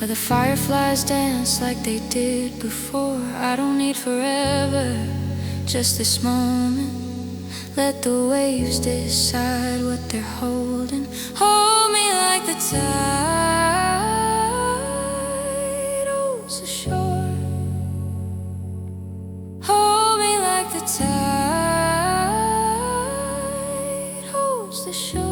where the fireflies dance like they did before. I don't need forever, just this moment. Let the waves decide what they're holding. Hold me like the tide holds the shore. Hold me like the tide holds the shore.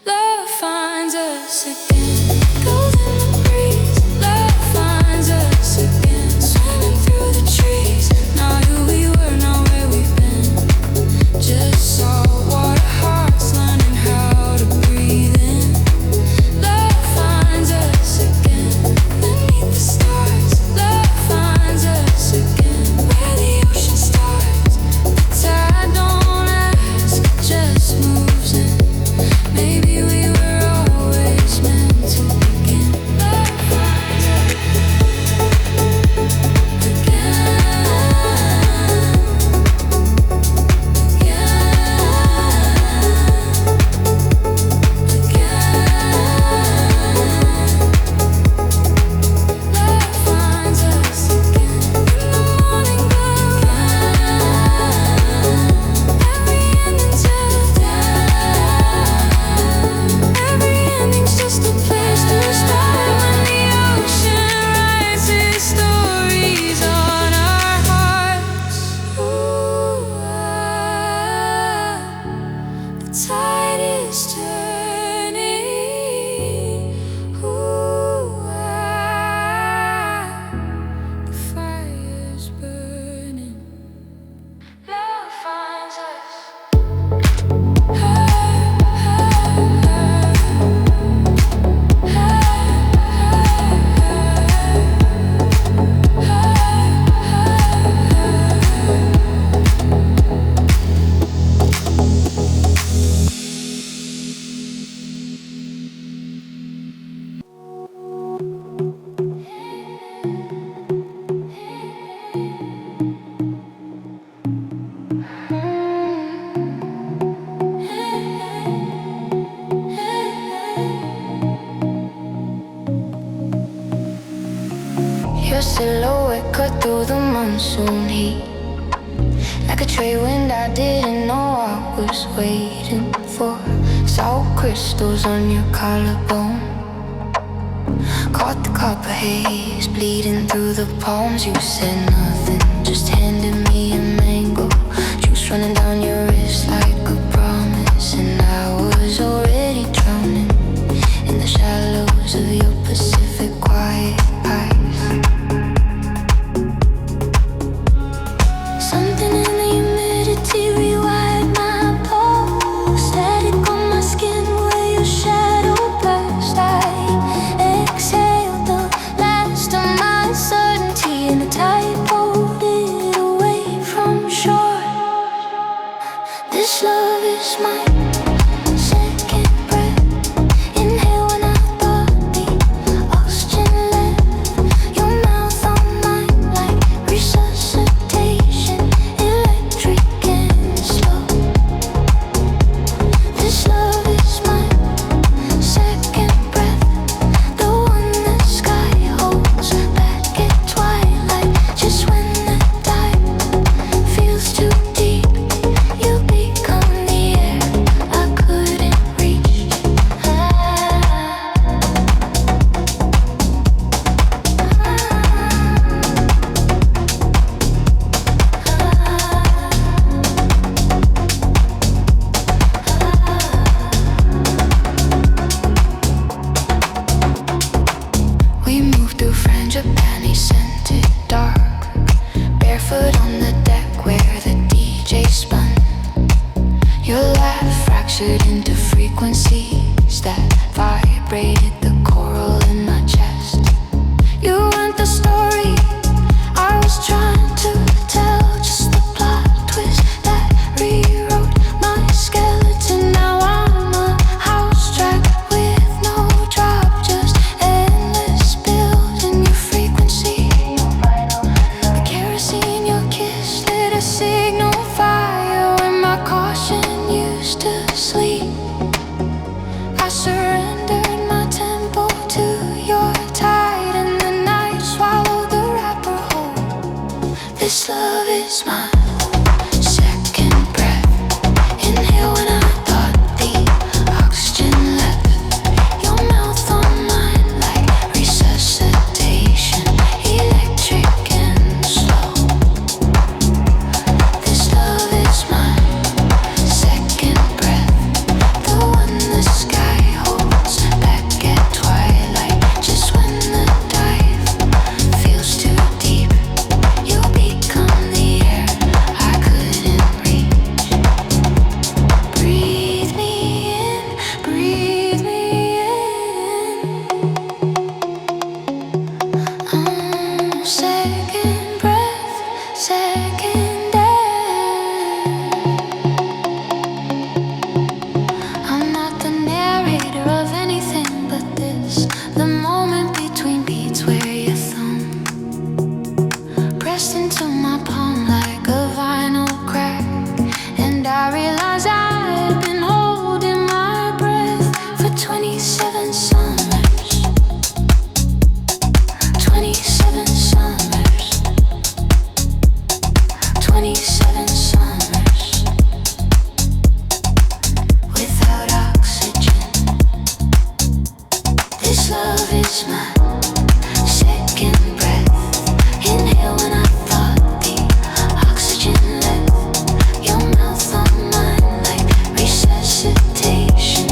Love finds us again. Goes in the breeze. Love finds us again. Swimming through the trees. Not who we were, not where we've been. Just saltwater hearts learning how to breathe in. Love finds us again. Beneath the stars. Love finds us again. Where the ocean starts. The tide don't ask, it just moves in. Maybe we were always meant silhouette cut through the monsoon heat. Like a trade wind I didn't know I was waiting for. Salt crystals on your collarbone. Caught the copper haze bleeding through the palms. You said nothing, just handed me a mango juice running down your wrist like a promise. And I was already drowning in the shallows of your Pacific quiet eyes. Something in the humidity rewired my pulse. Static on my skin where your shadow passed. I exhaled the last of my uncertainty, and the tide pulled it away from shore. This love is mine. Second breath. Inhale when I thought the oxygen left. Your mouth on mine like resuscitation. Electric and slow. This love is mine. Second breath. The one the sky holds back at twilight. Just when the time feels too deep, you become the air I couldn't reach. We moved through frangipani scented dark, barefoot on the deck where the DJ spun. Your laugh fractured into frequencies that vibrated the coral in my chest. You weren't the story I was trying to tell, just the plot twist that rewrote my skeleton. Now I'm a house track with no drop, just endless build in your frequency. The kerosene your kiss lit a signal fire when my caution used to sleep. I surrendered my tempo to your tide, and the night swallowed the wrapper whole. This love is mine. Second breath. Inhale when I thought the oxygen left. Your mouth on mine like resuscitation. Electric and slow. This love is mine. Second breath. The one the sky holds back at twilight. Just when the dive feels too deep, you become the air I couldn't reach. Breathe me in, breathe me in. Second breath, second air. I'm not the narrator of anything but this, the moment between beats where your thumb pressed into my palm like a vinyl crack. And I realized I'd been holding my breath for 27 summers. 27 summers. 27 summers. Without oxygen. This love is mine. Second breath. Inhale when I thought the oxygen left. Your mouth on mine like resuscitation.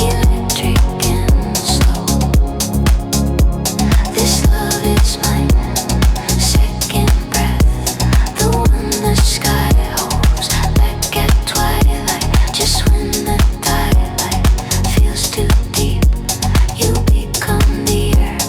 Electric and slow. This love is mine. Second breath. The one the sky holds back at twilight. Just when the twilight feels too deep, you become the air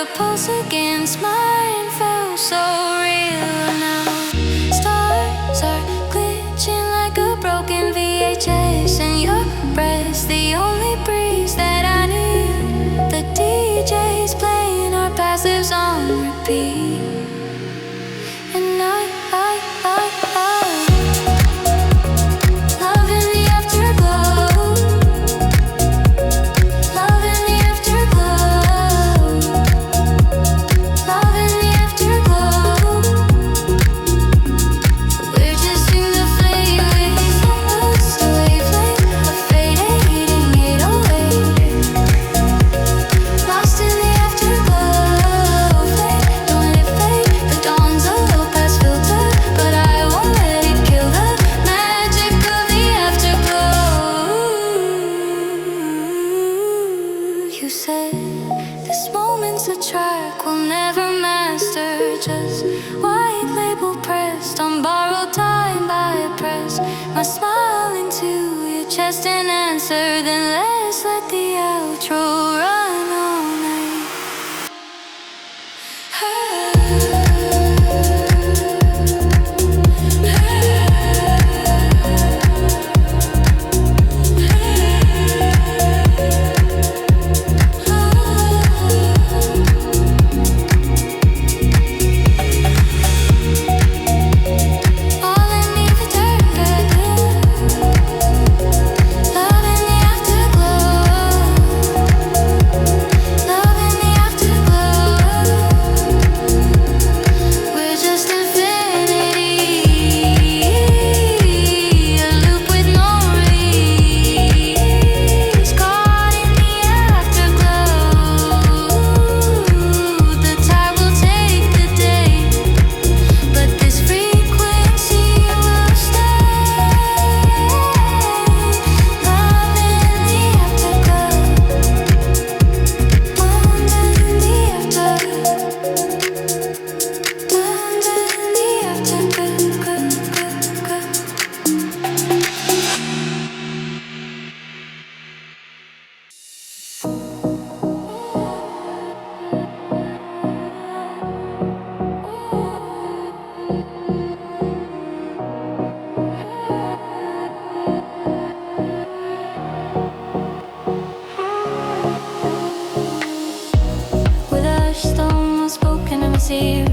your pulse against mine felt so real now. Stars are glitching like a broken VHS, and your breath's the only breeze that I need. The DJ's playing our passives on repeat, and I my smile into your chest and answer. Then let's let the outro run all night.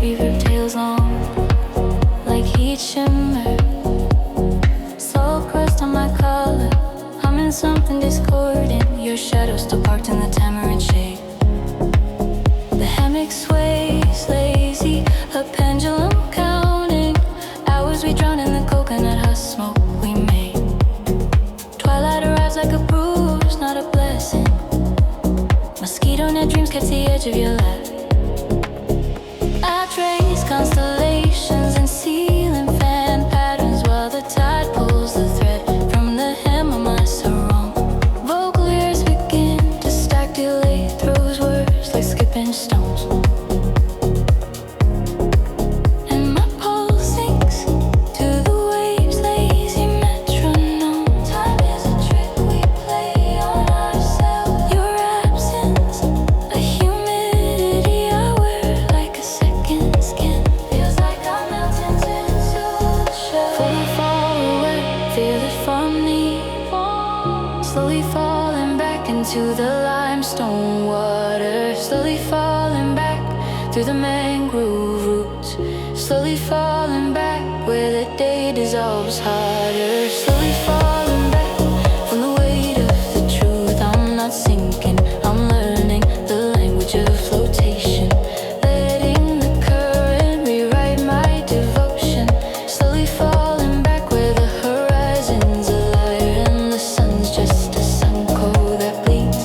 Reverb tails long, like heat shimmer. Salt crust on my collar, humming something discordant. Your shadow still parked in the tamarind shade. The hammock sways lazy, a pendulum counting hours we drown in the coconut husk smoke we made. Twilight arrives like a bruise, not a blessing. Mosquito net dreams catch the edge of your lap. I trace constellations and ceiling fan patterns while the tide pulls the thread from the hem of my sarong. Vocal ears begin to stack, delay throws words like skipping stones. And my pulse sinks to the waves, lazy metronome. Time is a trick we play on ourselves. Your absence, a humidity I wear like a second skin. Feels like I'm melting into the shell. Fully fall away, feel it from me. Slowly falling back into the limestone water. Slowly falling back through the mangrove roots. Slowly falling back where the day dissolves harder. Slowly falling back from the weight of the truth. I'm not sinking, I'm learning the language of flotation. Letting the current rewrite my devotion. Slowly falling back where the horizon's a liar and the sun's just a suncoat that bleeds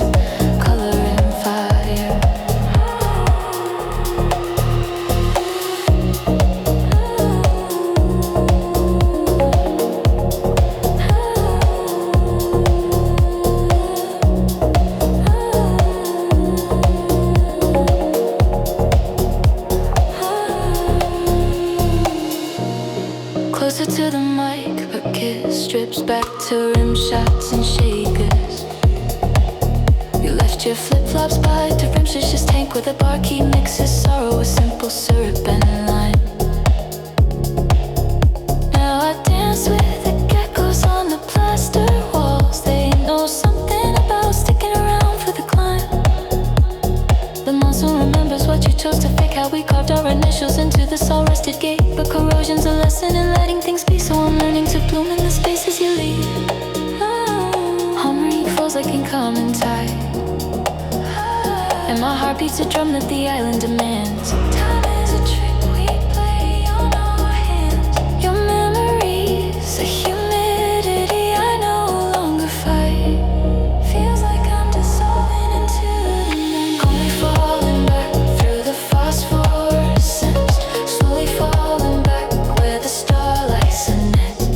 color and fire. where the barkeep mixes sorrow with simple syrup and lime. Now I dance with the geckos on the plaster walls. They know something about sticking around for the climb. The monsoon remembers what you chose to fake, how we carved our initials into the salt-rusted gate. But corrosion's a lesson in letting things be, so I'm learning to bloom in the spaces you leave. Harmony flows like ink common tide, and my heart beats a drum that the island demands. Time is a trick we play on our hands. Your memories, a humidity I no longer fight. Feels like I'm dissolving into the night. Only falling back through the phosphorescence, slowly falling back where the starlight connects.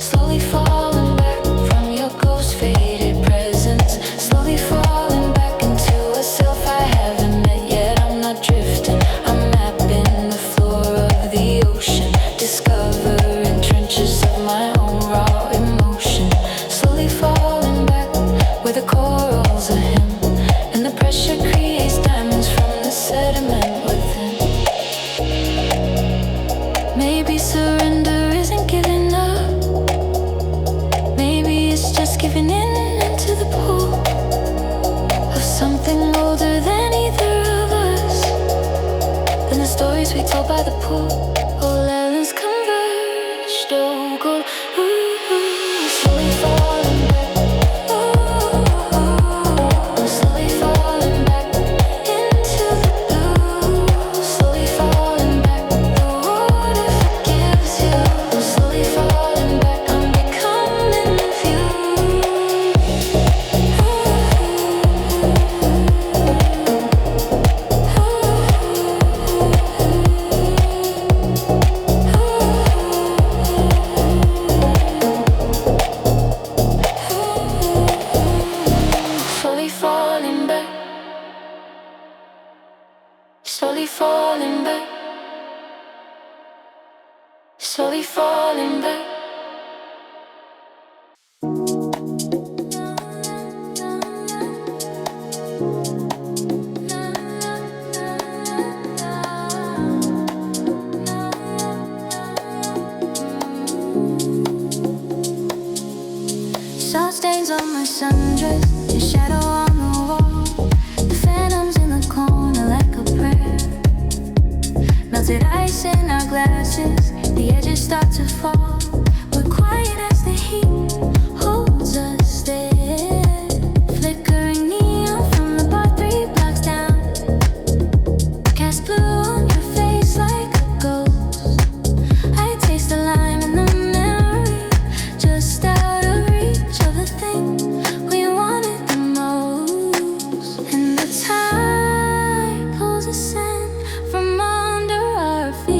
Slowly falling back from your ghost faded presence. Slowly falling back into a self I haven't met yet. I'm not drifting, I'm mapping the floor of the ocean, discovering trenches of my own raw emotion. Slowly falling back where the corals are him, and the pressure creates diamonds from the sediment within. Maybe surrender isn't giving up. Maybe it's just giving in into the pool of something older than either of us, than the stories we told by the pool. Oh, islands converged, oh, gold. Slowly falling back. Slowly falling back into the blue. Slowly falling back. The water forgives you. Slowly falling back. I'm becoming of you. Slowly falling back. Slowly falling back. Slowly falling back. Salt stains on my sundress, your shadow on the wall. The phantoms in the corner like a prayer. Melted ice in our glasses, the edges start to fall. We're quiet as the heat holds us there. Flickering neon from the bar 3 blocks down. Cast blue on your face like a ghost. I taste the lime in the memory, just out of reach of the thing we wanted the most. And the tide pulls us in from under our feet,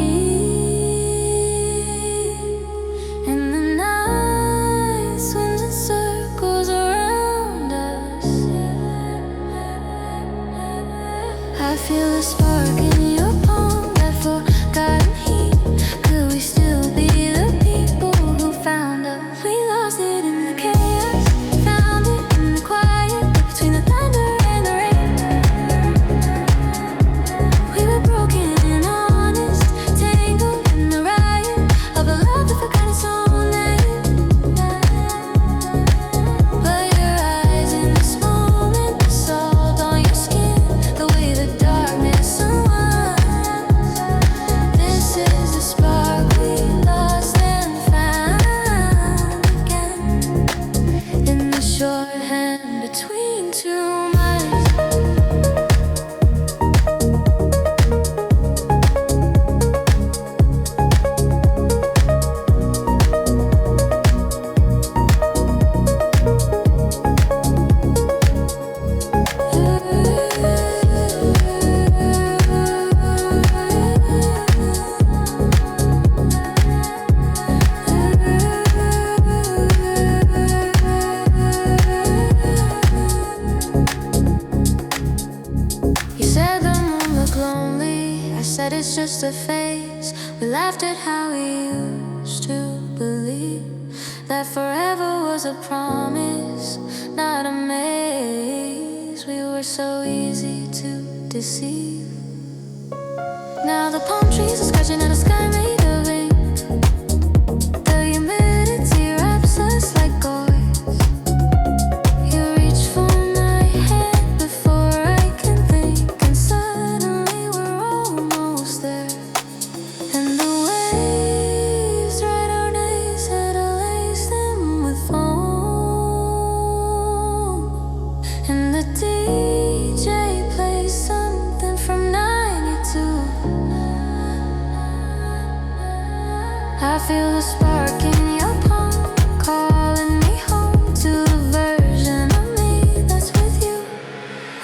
and the night swims in circles around us. I feel a spark in your palm, that forgotten heat. Could we still be the people who found us? We lost it in the chaos, found it in the quiet, between the thunder and the rain. We were broken and honest, tangled in the riot of a love that forgot its own name. But your eyes in this moment, the salt on your skin, the way the darkness unwinds. This is the spark we lost and found again, in the shorthand between two minds. You said the moon looked lonely, I said it's just a phase. We laughed at how we used to believe that forever was a promise, not a maze. We were so easy to deceive. Now the palm trees are scratching at a sky made of ink. The humidity wraps us like gauze. You reach for my hand before I can think, and suddenly we're almost there. And the waves write our names and lace them with foam. And the DJ plays something from '92. I feel the spark in your palm, calling me home to the version of me that's with you.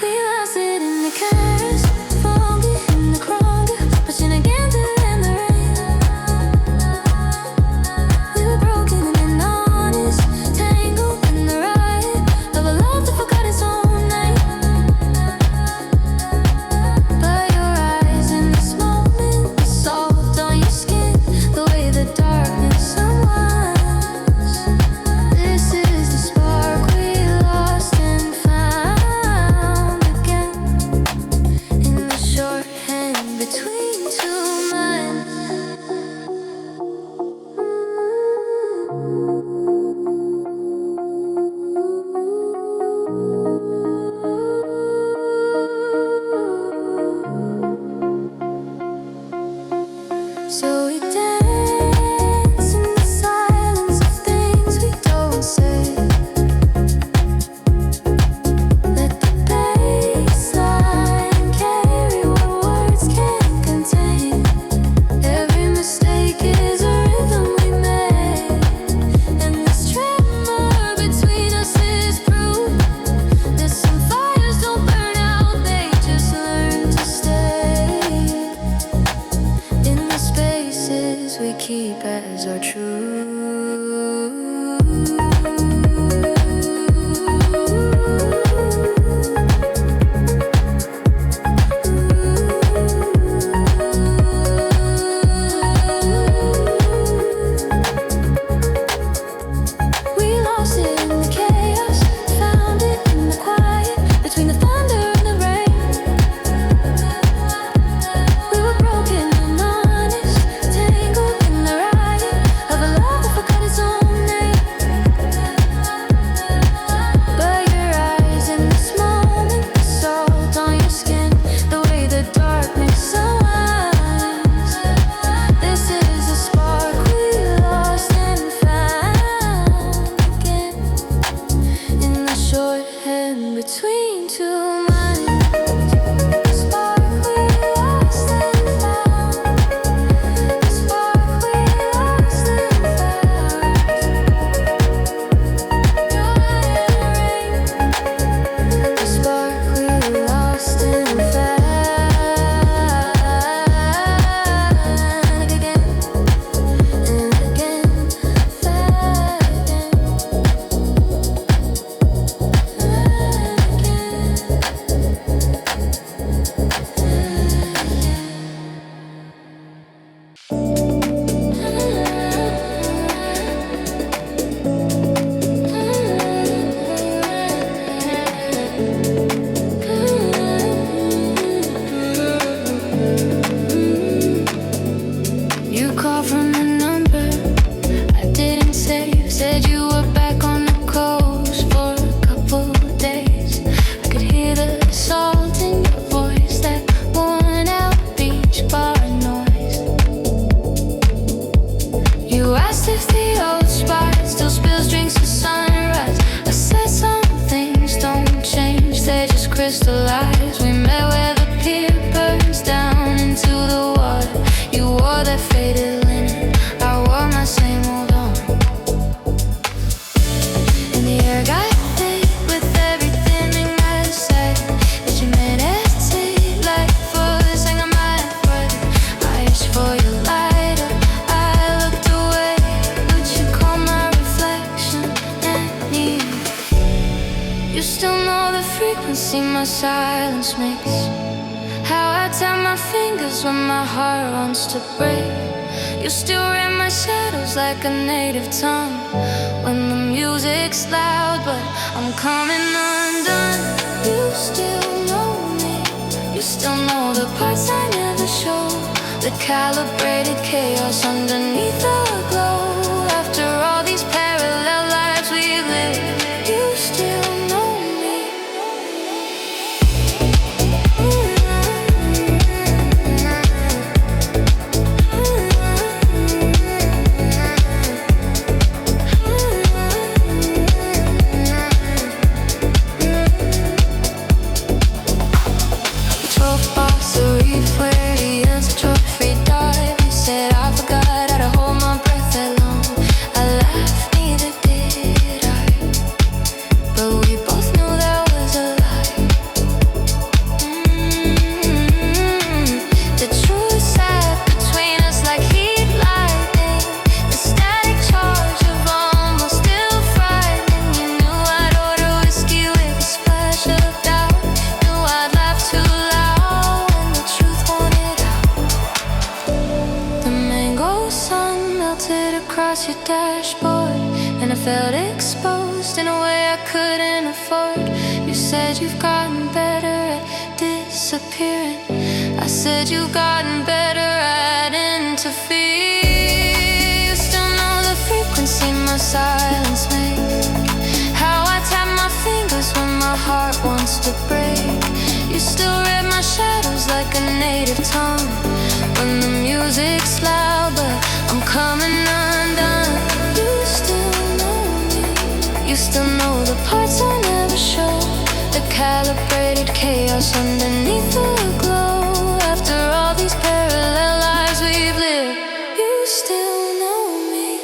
We lost it in the chaos, foggy in the Kroger, pushing against it in the rain. We were broken and honest, tangled in the riot of a love that forgot its own name. But your eyes in this moment, the salt on your skin, the way the darkness unwinds. This is the spark we lost and found again, in the shorthand between two minds. So we dance in the silence of things we don't say. Let the bassline carry what words can't contain. Every mistake is a rhythm we made, and this tremor between us is proof that some fires don't burn out, they just learn to stay. In the spaces we keep as our truth. We lost it in the chaos, found it in the quiet, between the thunder and the rain. We were broken and honest, tangled in the riot of a love that forgot its own name. But your eyes in this moment, the salt on your skin, the way the darkness unwinds. This is the spark we lost and found again, in the shorthand between two minds. The spark we lost and found. The spark we lost and found. The spark we lost and found again and again, found again You called from a number I didn't save. Said you were back on the coast for a couple of days. I could hear the salt in your voice, that worn out beach bar noise. You asked if the old spot still spills drinks at sunrise. I said some things don't change, they just crystallize. We met where the pier burns down into the water. You wore that faded linen, I wore my same old on. And the air got thick with everything I said. Did you meditate like fools sang on my breath? I reached for your lighter, I looked away, but you caught my reflection and you still know the frequency my silence makes. How I tap my fingers when my heart wants to break. You still read my shadows like a native tongue. When the music's loud, but I'm coming undone. You still know me, you still know the parts I never show, the calibrated chaos underneath the glow. After all these parallel lives we live, you still know me. Across your dashboard, and I felt exposed in a way I couldn't afford. You said you've gotten better at disappearing. I said you've gotten better at interfering. You still know the frequency my silence makes, how I tap my fingers when my heart wants to break. You still read my shadows like a native tongue. When the music's loud but I'm coming undone, you still know me. You still know the parts I never show, the calibrated chaos underneath the glow. After all these parallel lives we've lived, you still know me.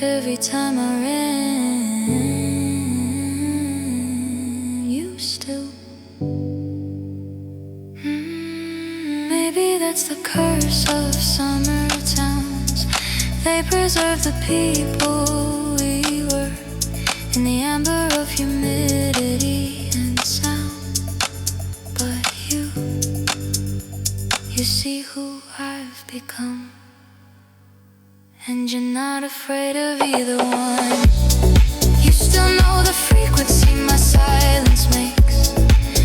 Every time I ran, you still. Maybe that's the curse of summer towns. They preserve the people we were in the amber of humidity and sound. But you see who I've become, and you're not afraid of either one. You still know the frequency my silence makes,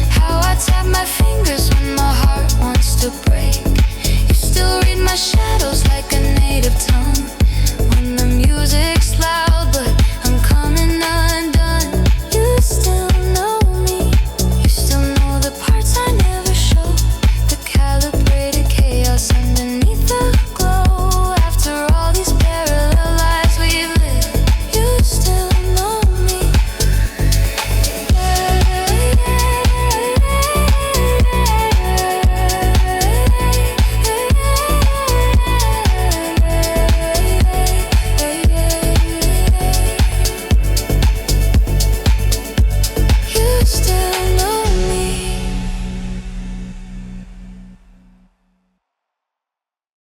how I tap my fingers when my heart wants to break. You still read my shadows